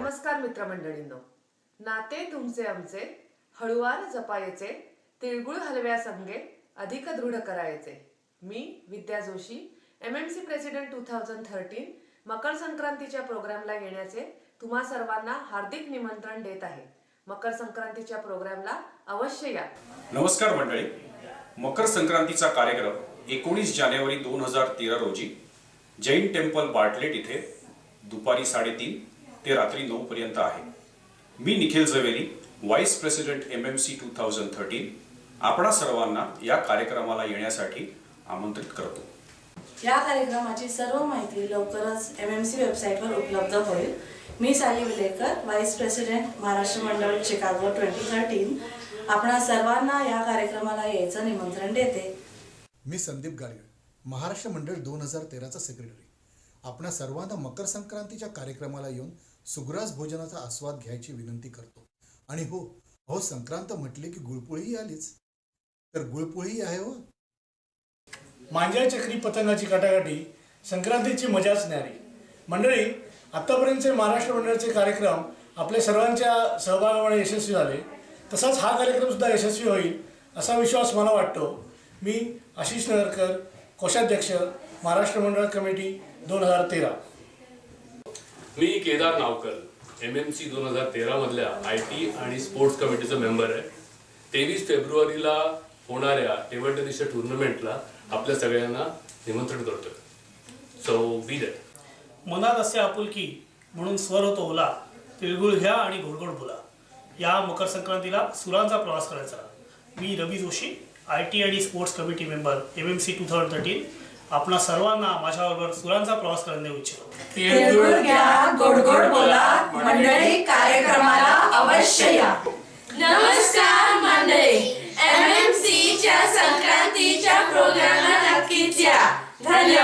नमस्कार मित्रमंडळींनो, नाते तुमचे आमचे हळुवार जपायचे, तिळगुळ हलव्या संगे अधिक दृढ करायचे. मी विद्या जोशी, MMC प्रेसिडेंट 2013 मकर संक्रांतीच्या प्रोग्रामला येण्याचे तुम्हा सर्वांना हार्दिक निमंत्रण देत आहे. मकर संक्रांतीच्या प्रोग्रामला अवश्य या. नमस्कार मंडळी, मकर संक्रांतीचा कार्यक्रम 19 जानेवारी 2013 रोजी जैन टेम्पल बार्टलेट इथे दुपारी 3:30 ते रात्री 9 पर्यंत आहे. मी Nikhil Javeri, vice president MMC 2013 आपणा सर्वांना या कार्यक्रमाला येण्यासाठी आमंत्रित करतो. या कार्यक्रमाची सर्व माहिती लवकरच MMC वेबसाईटवर उपलब्ध होईल. मी साली विलेकर, व्हाईस प्रेसिडेंट महाराष्ट्र मंडळ शिकागो 2013 आपणा सर्वांना या कार्यक्रमाला यायचं निमंत्रण देते. मी संदीप गाडगे, महाराष्ट्र मंडळ 2013चा सेक्रेटरी. आपणा सर्वांना मकर संक्रांतीच्या कार्यक्रमाला येऊन सुग्रास भोजनाचा आस्वाद घ्यायची विनंती करतो. आणि हो संक्रांत म्हटले की गुळपोळीही आलीच, तर गुळपोळी आहे हो. मांजा चक्री पतंगाची काटाकाटी संक्रांतीची मजाच न्यारी. मंडळी, आत्तापर्यंतचे महाराष्ट्र मंडळाचे कार्यक्रम आपल्या सर्वांच्या सहभागामुळे यशस्वी झाले. तसाच हा कार्यक्रम सुद्धा यशस्वी होईल असा विश्वास मला वाटतो. मी आशिष नगरकर, कोषाध्यक्ष, महाराष्ट्र मंडळ कमिटी 2013. मी केदार नावकर, MMC 2013 मधल्या IT आणि स्पोर्ट्स कमिटीचा मेंबर आहे. 23 फेब्रुवारीला होणाऱ्या टेबल टेनिसच्या टुर्नामेंटला आपल्या सगळ्यांना निमंत्रण करतोय. So be there. मनात असे आपुलकी म्हणून स्वर होतो ओला, तिळगुळ घ्या आणि गोडगोड बोला. या मकर संक्रांतीला सुरांचा प्रवास करायचा. मी रवी जोशी, IT आणि स्पोर्ट्स कमिटी मेंबर MMC 2013 आपणा सर्वांना माझ्याबरोबर सुरांचा प्रवास करण्यास इच्छितो. तिळगुळ घ्या, गोडगोड बोला. मंडळी, कार्यक्रमाला अवश्य या. नमस्कार मंडळी, MMCच्या संक्रांतीच्या प्रोग्रामला नक्कीच या. धन्यवाद.